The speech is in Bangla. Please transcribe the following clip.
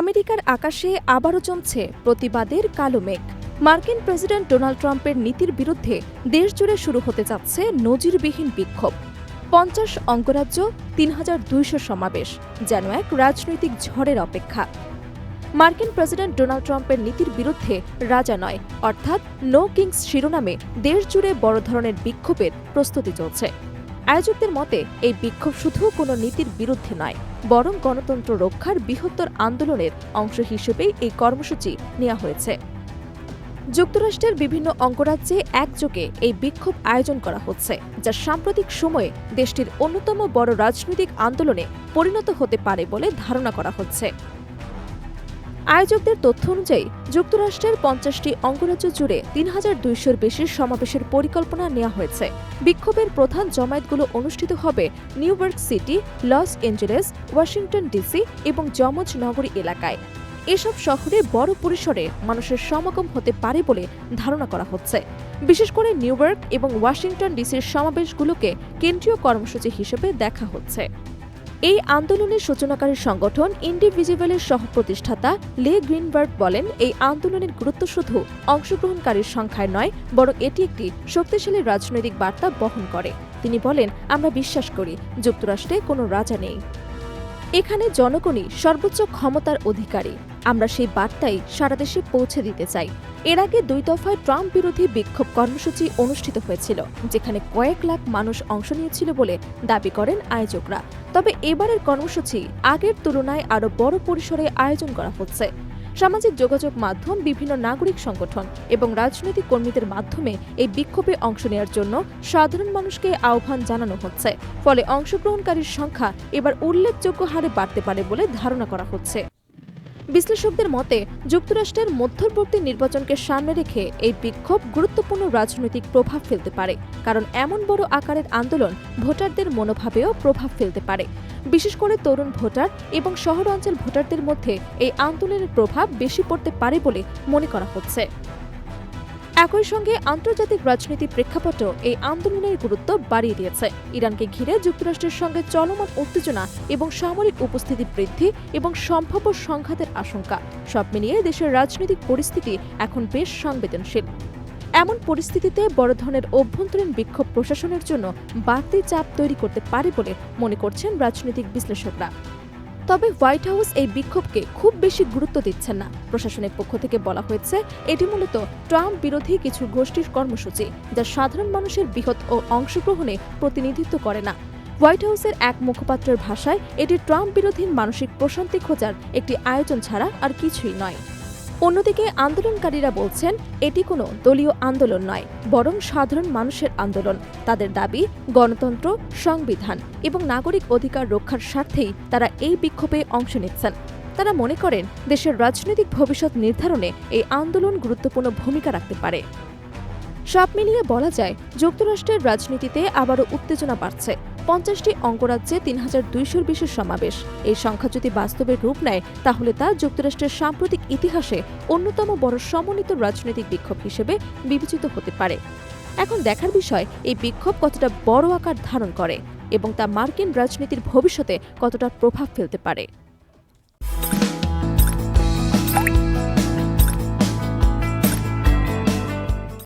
আমেরিকার আকাশে আবারও জমছে প্রতিবাদের কালো মেঘ। মার্কিন প্রেসিডেন্ট ডোনাল্ড ট্রাম্পের নীতির বিরুদ্ধে দেশজুড়ে শুরু হতে যাচ্ছে নজিরবিহীন বিক্ষোভ। ৫০ অঙ্গরাজ্য, ৩,২০০ সমাবেশ, যেন এক রাজনৈতিক ঝড়ের অপেক্ষা। মার্কিন প্রেসিডেন্ট ডোনাল্ড ট্রাম্পের নীতির বিরুদ্ধে রাজা নয়, অর্থাৎ নো কিংস শিরোনামে দেশজুড়ে বড় ধরনের বিক্ষোভের প্রস্তুতি চলছে। আয়োজকদের মতে এই বিক্ষোভ শুধু কোনো নীতির বিরুদ্ধে নয়, বরং গণতন্ত্র রক্ষার বৃহত্তর আন্দোলনের অংশ হিসেবেই এই কর্মসূচি নেওয়া হয়েছে। যুক্তরাষ্ট্রের বিভিন্ন অঙ্গরাজ্যে একযোগে এই বিক্ষোভ আয়োজন করা হচ্ছে, যা সাম্প্রতিক সময়ে দেশটির অন্যতম বড় রাজনৈতিক আন্দোলনে পরিণত হতে পারে বলে ধারণা করা হচ্ছে। আয়োজকদের তথ্য অনুযায়ী যুক্তরাষ্ট্রের ৫০টি অঙ্গরাজ্য জুড়ে ৩,২০০-র বেশি সমাবেশের পরিকল্পনা নেওয়া হয়েছে। বিক্ষোভের প্রধান জমায়েতগুলো অনুষ্ঠিত হবে new York city, Los Angeles, Washington DC এবং যমজ নগরী এলাকায়। এসব শহরে বড় পরিসরে মানুষের সমাগম হতে পারে বলে ধারণা করা হচ্ছে। বিশেষ করে নিউ ইয়র্ক এবং ওয়াশিংটন ডিসির সমাবেশগুলোকে কেন্দ্রীয় কর্মসূচি হিসেবে দেখা হচ্ছে। এই আন্দোলনের সূচনাকারী সংগঠন ইন্ডিভিজিবলের সহ-প্রতিষ্ঠাতা লে গ্রিনবার্গ বলেন, এই আন্দোলনের গুরুত্ব শুধু অংশগ্রহণকারীর সংখ্যায় নয়, বরং এটি একটি শক্তিশালী রাজনৈতিক বার্তা বহন করে। তিনি বলেন, আমরা বিশ্বাস করি যুক্তরাষ্ট্রে কোনো রাজা নেই, এখানে জনগণই সর্বোচ্চ ক্ষমতার অধিকারী। আমরা সেই বার্তাই সারা দেশে পৌঁছে দিতে চাই। এর আগে ২ দফায় ট্রাম্প বিরোধী বিক্ষোভ কর্মসূচি অনুষ্ঠিত হয়েছিল, যেখানে কয়েক লাখ মানুষ অংশ নিয়েছিল বলে দাবি করেন আয়োজকরা। তবে এবারের কর্মসূচি আগের তুলনায় আরও বড় পরিসরে আয়োজন করা হচ্ছে। সামাজিক যোগাযোগ মাধ্যম, বিভিন্ন নাগরিক সংগঠন এবং রাজনৈতিক কর্মীদের মাধ্যমে এই বিক্ষোভে অংশ নেওয়ার জন্য সাধারণ মানুষকে আহ্বান জানানো হচ্ছে। ফলে অংশগ্রহণকারীর সংখ্যা এবার উল্লেখযোগ্য হারে বাড়তে পারে বলে ধারণা করা হচ্ছে। বিশ্লেষকদের মতে, যুক্তরাষ্ট্রের মধ্যবর্তী নির্বাচনকে সামনে রেখে এই বিক্ষোভ গুরুত্বপূর্ণ রাজনৈতিক প্রভাব ফেলতে পারে, কারণ এমন বড় আকারের আন্দোলন ভোটারদের মনোভাবেও প্রভাব ফেলতে পারে। বিশেষ করে তরুণ ভোটার এবং শহরাঞ্চল ভোটারদের মধ্যে এই আন্দোলনের প্রভাব বেশি পড়তে পারে বলে মনে করা হচ্ছে। একই সঙ্গে আন্তর্জাতিক রাজনীতির প্রেক্ষাপটও এই আন্দোলনের গুরুত্ব বাড়িয়ে দিয়েছে। ইরানকে ঘিরে যুক্তরাষ্ট্রের সঙ্গে চলমান উত্তেজনা এবং সামরিক উপস্থিতি বৃদ্ধি এবং সম্ভাব্য সংঘাতের আশঙ্কা, সব মিলিয়ে দেশের রাজনৈতিক পরিস্থিতি এখন বেশ সংবেদনশীল। এমন পরিস্থিতিতে বড় ধরনের অভ্যন্তরীণ বিক্ষোভ প্রশাসনের জন্য বাড়তি চাপ তৈরি করতে পারে বলে মনে করছেন রাজনৈতিক বিশ্লেষকরা। তবে হোয়াইট হাউস এই বিক্ষোভকে খুব বেশি গুরুত্ব দিচ্ছেন না। প্রশাসনের পক্ষ থেকে বলা হয়েছে, এটি মূলত ট্রাম্প বিরোধী কিছু গোষ্ঠীর কর্মসূচি, যা সাধারণ মানুষের বৃহৎ ও অংশগ্রহণে প্রতিনিধিত্ব করে না। হোয়াইট হাউসের এক মুখপাত্রের ভাষায়, এটি ট্রাম্প বিরোধী মানসিক প্রশান্তি খোঁজার একটি আয়োজন ছাড়া আর কিছুই নয়। অন্যদিকে আন্দোলনকারীরা বলছেন, এটি কোনো দলীয় আন্দোলন নয়, বরং সাধারণ মানুষের আন্দোলন। তাদের দাবি, গণতন্ত্র, সংবিধান এবং নাগরিক অধিকার রক্ষার স্বার্থেই তারা এই বিক্ষোভে অংশ নিচ্ছেন। তারা মনে করেন, দেশের রাজনৈতিক ভবিষ্যৎ নির্ধারণে এই আন্দোলন গুরুত্বপূর্ণ ভূমিকা রাখতে পারে। সব মিলিয়ে বলা যায়, যুক্তরাষ্ট্রের রাজনীতিতে আবারও উত্তেজনা বাড়ছে। ৫০টি অঙ্গরাজ্যে ৩,২০০-র বেশি সমাবেশ। এই সংখ্যা যদি বাস্তবে রূপ নেয়, তাহলে তা যুক্তরাষ্ট্রের সাম্প্রতিক ইতিহাসে অন্যতম বড় সমন্বিত রাজনৈতিক বিক্ষোভ হিসেবে বিবেচিত হতে পারে। এখন দেখার বিষয়, এই বিক্ষোভ কতটা বড় আকার ধারণ করে এবং তা মার্কিন রাজনীতির ভবিষ্যতে কতটা প্রভাব ফেলতে পারে।